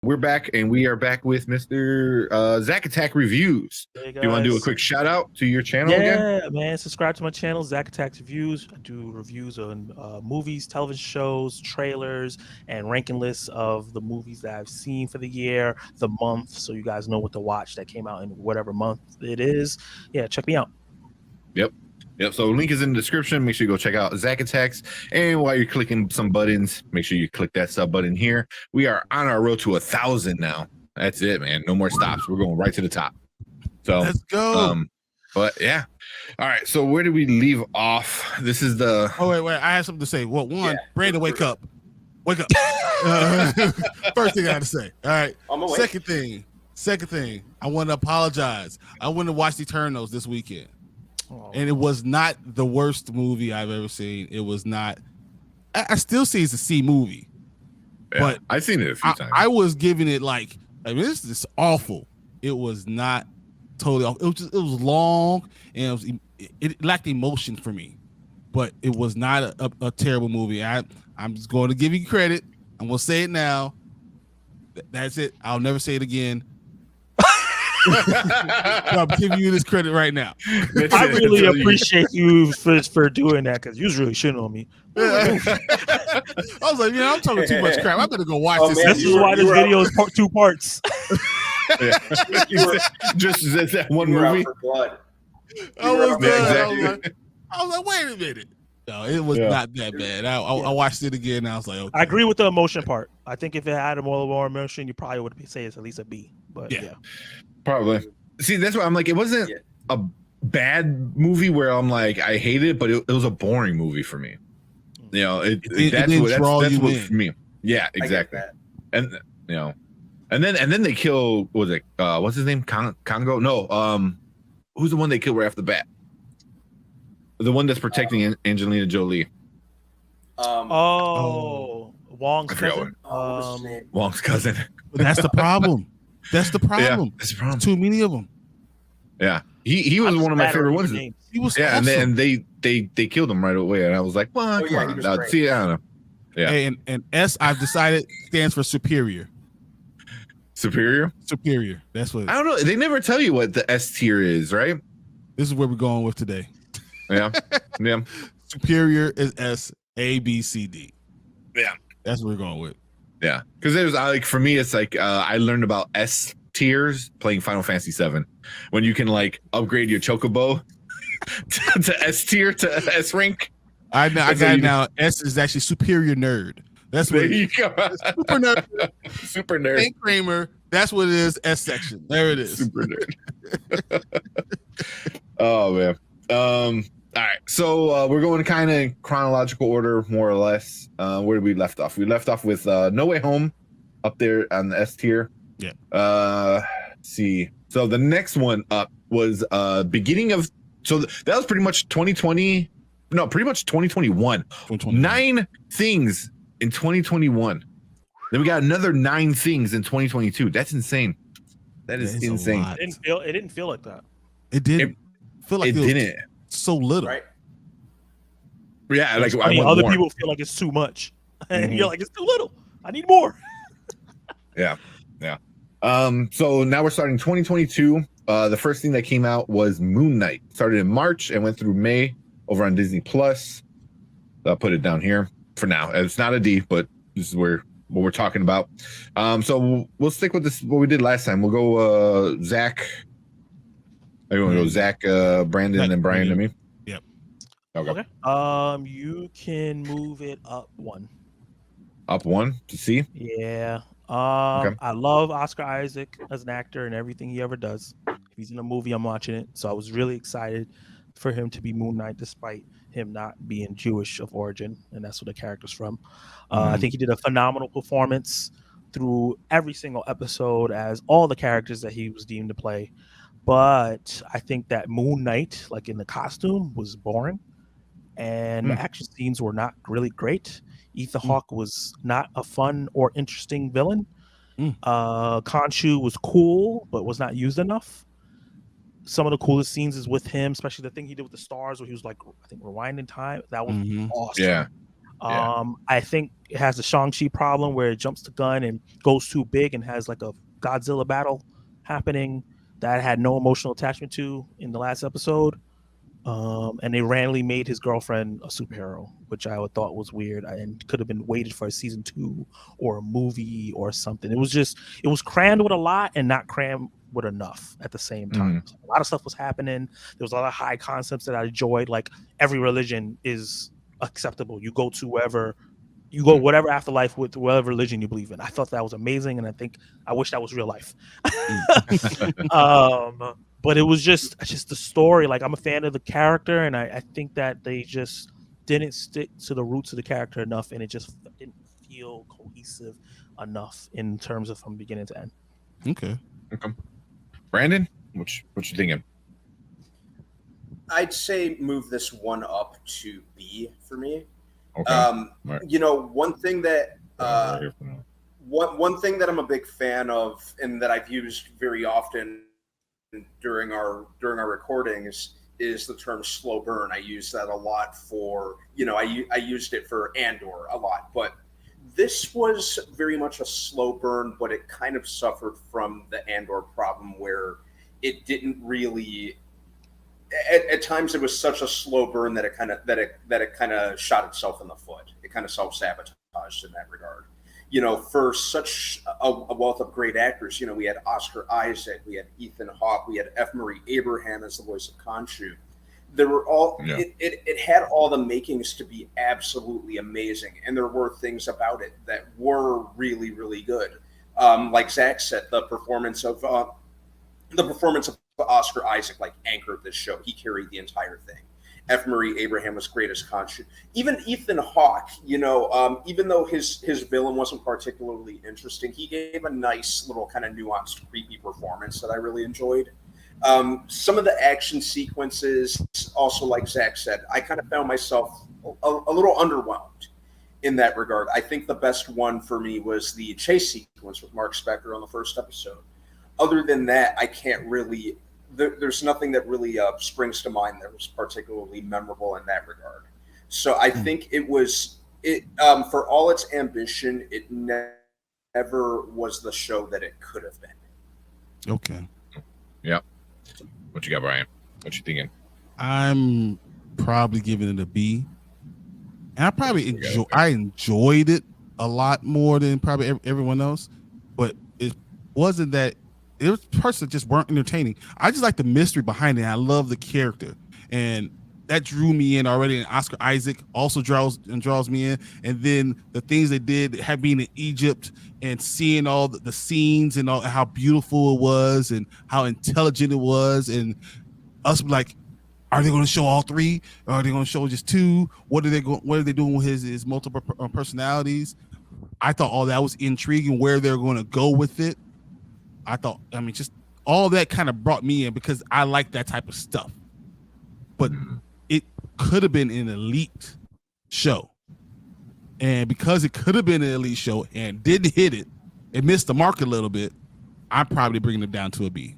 We're back, and we are back with Mr. Zach Attack Reviews. Hey, Do you want to do a quick shout out to your channel again? Yeah, man. Subscribe to my channel, Zach Attacks Reviews. I do reviews on movies, television shows, trailers, and ranking lists of the movies that I've seen for the year, the month, so you guys know what to watch that came out in whatever month it is. Yeah, check me out. Yep. So link is in the description. Make sure you go check out Zach Attacks. And while you're clicking some buttons, make sure you click that sub button here. We are on our road to 1,000 now. That's it, man. No more stops. We're going right to the top. So let's go. But yeah. All right. So where did we leave off? This is the. Oh wait. I have something to say. Well, one, Brandon, wake up. First thing I got to say. All right. Second thing. I want to apologize. I went to watch Eternals this weekend. And it was not the worst movie I've ever seen. It was not. I still say it's a C movie, but I've seen it a few times. I was giving it this is awful. It was not totally awful. It was long and it lacked emotion for me, but it was not a terrible movie. I'm just going to give you credit. I'm going to say it now. That's it. I'll never say it again. I'm giving you this credit right now. I really appreciate you for doing that because you was really shitting on me. I was like, I'm talking too much crap. I better go watch this. Man, this is why this video is two parts. Just that one movie. I was like, wait a minute. No, it was not that bad. I watched it again and I was like, okay. I agree with the emotion part. I think if it had a more emotion, you probably would say it's at least a B. But yeah. Probably. See, that's why I'm like, it wasn't a bad movie where I'm like, I hate it, but it was a boring movie for me. That's what for me. Yeah, exactly. And and then they kill. What was it? What's his name? Congo? No. Who's the one they killed right off the bat? The one that's protecting Angelina Jolie. Wong's cousin. Wong's cousin. That's the problem. That's the problem. Yeah, that's the problem. Too many of them. Yeah, he was one of my favorite ones. He was awesome. and they killed him right away, and I was like, well, come on. Now, see, I don't know. Yeah, hey, and S, I've decided, stands for superior. Superior. That's what. I don't know. They never tell you what the S tier is, right? This is where we're going with today. Yeah. Superior is S, A, B, C, D. Yeah, that's what we're going with. Yeah, because there's for me, it's like I learned about S tiers playing Final Fantasy VII, when you can upgrade your chocobo to S tier to S rank. I got it now. S is actually superior nerd. That's what you go. Super nerd. Super nerd. Hank Kramer. That's what it is. S section. There it is. Super nerd. Oh man. All right, so we're going kind of chronological order, more or less. Where did we left off? We left off with No Way Home up there on the S tier. Yeah. Let's see. So the next one up was beginning of. So that was pretty much 2020. No, pretty much 2021. 9 things in 2021. Then we got another 9 things in 2022. That's insane. That is insane. It didn't feel like that. It didn't feel like it didn't. So little, right? Yeah, other people feel like it's too much, and you're like, it's too little. I need more. Yeah. So now we're starting 2022. The first thing that came out was Moon Knight. Started in March and went through May over on Disney Plus. I'll put it down here for now. It's not a D, but this is what we're talking about. So we'll stick with this. What we did last time. We'll go Zach. Everyone go Zach, Brandon, and Brian to me. Yep. Okay. You can move it up 1. Up 1 to see. Yeah. I love Oscar Isaac as an actor and everything he ever does. If he's in a movie, I'm watching it. So I was really excited for him to be Moon Knight, despite him not being Jewish of origin, and that's where the character's from. I think he did a phenomenal performance through every single episode as all the characters that he was deemed to play. But I think that Moon Knight, in the costume, was boring, and the action scenes were not really great. Ethan Hawke was not a fun or interesting villain. Khonshu was cool, but was not used enough. Some of the coolest scenes is with him, especially the thing he did with the stars, where he was I think rewinding time. That was awesome. Yeah. I think it has the Shang-Chi problem where it jumps the gun and goes too big and has like a Godzilla battle happening that I had no emotional attachment to in the last episode. And they randomly made his girlfriend a superhero, which I thought was weird and could have been waited for a season 2 or a movie or something. It was crammed with a lot and not crammed with enough at the same time. So a lot of stuff was happening. There was a lot of high concepts that I enjoyed. Like every religion is acceptable. You go to whatever afterlife with whatever religion you believe in. I thought that was amazing, and I wish that was real life. But it was just the story. Like I'm a fan of the character, and I think that they just didn't stick to the roots of the character enough, and it just didn't feel cohesive enough in terms of from beginning to end. Okay. Brandon, what you thinking? I'd say move this one up to B for me. Okay. Right. You know, one thing that one thing that I'm a big fan of and that I've used very often during our recordings is the term slow burn. I use that a lot for, you know, I used it for Andor a lot, but this was very much a slow burn, but it kind of suffered from the Andor problem where it didn't really at times it was such a slow burn that it kind of shot itself in the foot. It kind of self-sabotaged in that regard. You know, for such a wealth of great actors, you know, we had Oscar Isaac, we had Ethan Hawke, we had F. Murray Abraham as the voice of Khonshu. There were all it had all the makings to be absolutely amazing, and there were things about it that were really, really good. Like Zach said, the performance of Oscar Isaac like anchored this show. He carried the entire thing. F. Murray Abraham was great as Khonshu. Even Ethan Hawke, you know, even though his villain wasn't particularly interesting, he gave a nice little kind of nuanced, creepy performance that I really enjoyed. Some of the action sequences, also like Zach said, I kind of found myself a little underwhelmed in that regard. I think the best one for me was the chase sequence with Mark Spector on the first episode. Other than that, I can't really... There's nothing that really springs to mind that was particularly memorable in that regard. So I think for all its ambition, it never was the show that it could have been. Okay. Yeah. What you got, Brian? What you thinking? I'm probably giving it a B. And I enjoyed it a lot more than probably everyone else, but it wasn't that. It was parts that just weren't entertaining. I just like the mystery behind it. I love the character, and that drew me in already. And Oscar Isaac also draws me in. And then the things they did, being in Egypt and seeing all the scenes and all how beautiful it was and how intelligent it was, and us like, are they going to show all three? Or are they going to show just two? What are they doing with his multiple personalities? I thought all that was intriguing. Where they're going to go with it. Just all that kind of brought me in because I like that type of stuff. But it could have been an elite show. And because it could have been an elite show and didn't hit it, it missed the mark a little bit, I'm probably bringing it down to a B.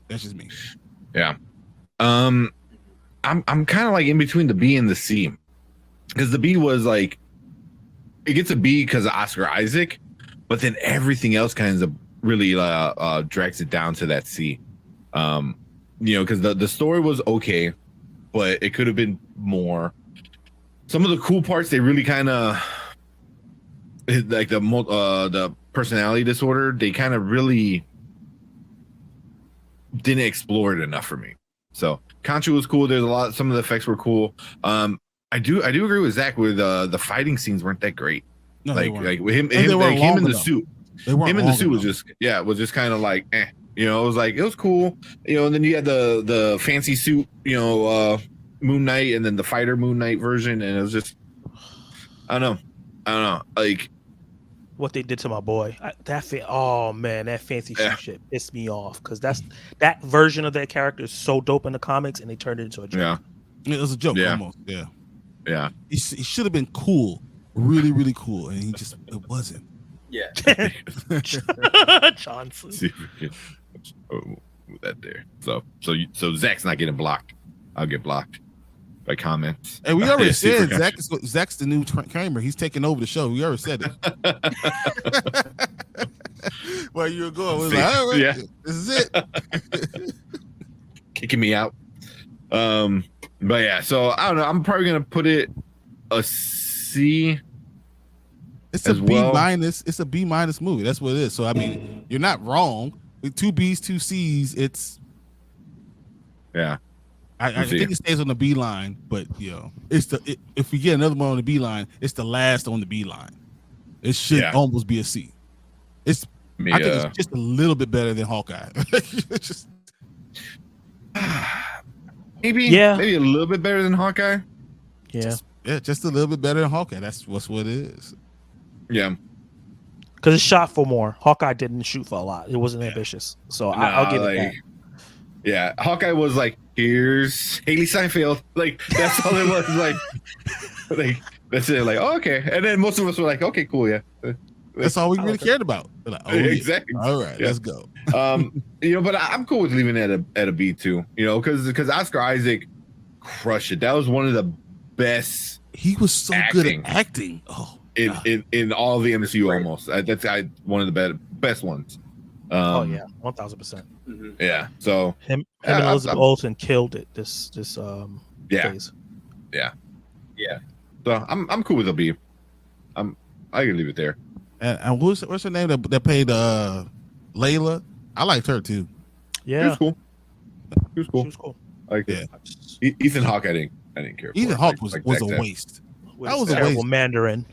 That's just me. Yeah. I'm kind of like in between the B and the C. Because the B was like, it gets a B because of Oscar Isaac, but then everything else kind of really drags it down to that C. You know, because the story was okay, but it could have been more. Some of the cool parts, they really kind of like the personality disorder, they kind of really didn't explore it enough for me. So Khonshu was cool. There's some of the effects were cool. I do agree with Zach with the fighting scenes weren't that great. No, like with him in the suit. Him in the suit was just kind of like, you know, it was cool, you know. And then you had the fancy suit, you know, Moon Knight, and then the fighter Moon Knight version, and it was just, I don't know, like what they did to my boy. That fancy suit shit pissed me off because that version of that character is so dope in the comics, and they turned it into a joke. Yeah, it was a joke almost. Yeah. He should have been cool, really, really cool, and it wasn't. Yeah. Johnson. That there. So Zach's not getting blocked. I'll get blocked. by comments. And we already See for said Zach's the new Kramer. He's taking over the show. We already said it. Where you were going? We was like, all right, Yeah. this is it. Kicking me out. But yeah, so I don't know. I'm probably gonna put it a C. It's a as B well. minus. It's a B minus movie. That's what it is. So I mean, you're not wrong. With 2 B's, 2 C's, it's Yeah. I think it stays on the B line, but if we get another one on the B line, it's the last on the B line. It should almost be a C. I think it's just a little bit better than Hawkeye. Maybe a little bit better than Hawkeye. Yeah. Just a little bit better than Hawkeye. That's what it is. Yeah. Because it shot for more. Hawkeye didn't shoot for a lot. It wasn't ambitious. So I'll give it that. Yeah, Hawkeye was like, here's Haley Steinfeld. Like, that's all it was. Like that's it. Like, oh, okay. And then most of us were like, okay, cool, yeah. That's all we really cared about. Like, exactly. Yeah. All right, let's go. But I'm cool with leaving it at a B too. Because Oscar Isaac crushed it. That was one of the best. He was so good at acting. Oh, in all the MCU almost. That's one of the best ones. 1000%. Mm-hmm. Yeah. So him and Elizabeth Olsen killed it this phase. Yeah. So I'm cool with a B. I can leave it there. And what's her name that played Layla? I liked her too. Yeah, She was cool. She was cool. Like Ethan Hawke, I didn't care. Ethan Hawke was a waste. That was a waste. Mandarin.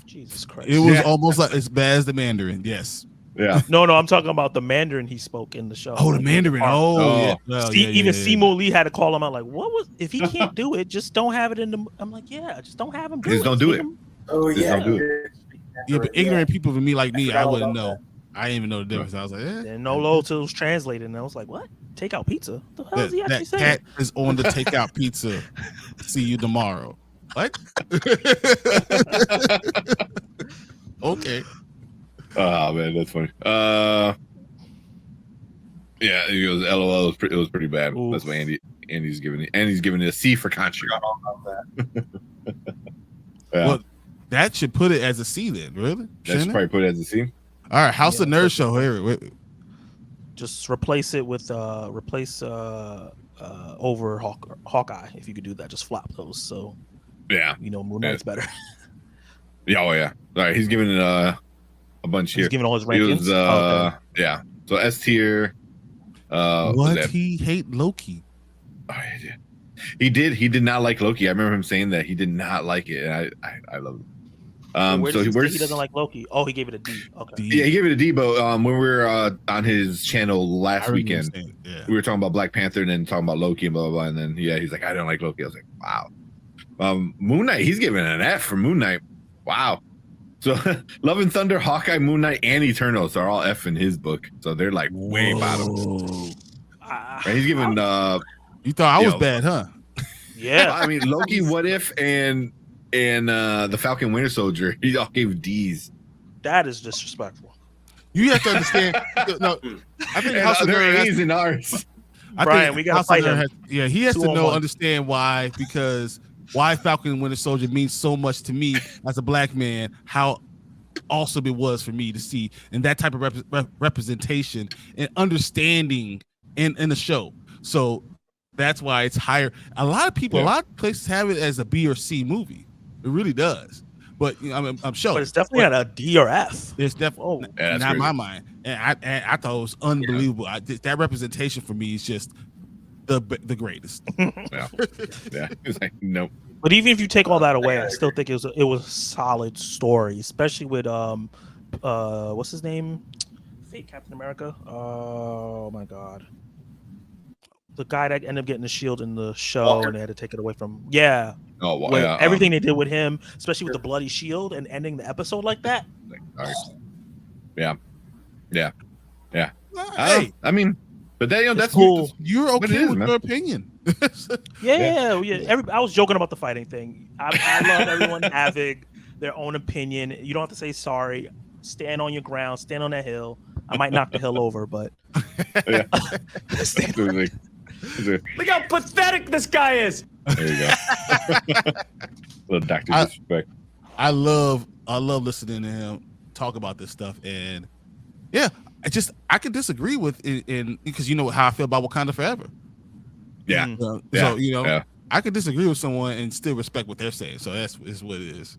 Jesus Christ! It was almost like as bad as the Mandarin. Yes. Yeah. No, I'm talking about the Mandarin he spoke in the show. Oh, the Mandarin. Oh. Yeah. Even Seymour Lee had to call him out. Like, if he can't do it, just don't have it in the. I'm like, just don't have him do it. Just don't do it. Oh yeah. Don't do it. Yeah, but ignorant people for me like me, I wouldn't know. I didn't even know the difference. I was like, And no low till it was translated, and I was like, what? Take out pizza? What the hell is he actually saying? Cat is on the takeout pizza. See you tomorrow. What? Okay. Oh man, that's funny. Yeah, it was LOL. It was pretty bad. Oof. That's why Andy's giving it a C for country. Yeah. Well, that should put it as a C then, really? That should probably put it as a C. All right, House of Nerds show here. Just replace it with over Hawkeye. If you could do that, just flop those. So Moon Knight's better. Yeah, oh yeah. All right, he's giving it a bunch here. He's giving all his rankings. Yeah. So S tier. He hate Loki? Oh, he did. He did not like Loki. I remember him saying that he did not like it, and I love it. He doesn't like Loki. Oh, he gave it a D. Okay. Yeah, he gave it a D. But when we were on his channel last weekend, we were talking about Black Panther and then talking about Loki and blah blah blah. And then he's like, I don't like Loki. I was like, wow. Moon Knight, he's giving an F for Moon Knight. Wow. So Love and Thunder, Hawkeye, Moon Knight, and Eternals are all F in his book. So they're like way bottom. Right, he's giving. You thought I was bad, huh? Yeah. I mean, Loki, What If, and the Falcon Winter Soldier, he all gave D's. That is disrespectful. You have to understand. No, I think House of Nerds A's in ours. Brian, we got to fight him. He has to understand why, because why Falcon Winter Soldier means so much to me as a black man, how awesome it was for me to see, and that type of representation and understanding in the show. So that's why it's higher. A lot of people, a lot of places have it as a B or C movie. It really does. But I'm sure. But it's definitely not a D or F. It's definitely not in my mind. And I thought it was unbelievable. That representation for me is just the greatest. Yeah. It's like, nope. But even if you take all that away, I still think it was a solid story, especially with what's his name? Fake Captain America. Oh my God. The guy that ended up getting the shield in the show and they had to take it away from Oh, well, everything they did with him, especially with the bloody shield and ending the episode like that. Yeah. Hey, I mean, but that's cool. You're okay with your opinion. Yeah. I was joking about the fighting thing. I love everyone having their own opinion. You don't have to say sorry. Stand on your ground. Stand on that hill. I might knock the hill over, but Look how pathetic this guy is. There you go. Little Dr. Disrespect. I love listening to him talk about this stuff, and yeah, I can disagree with it in because you know how I feel about Wakanda Forever. Yeah. So you know, I could disagree with someone and still respect what they're saying. So that's what it is.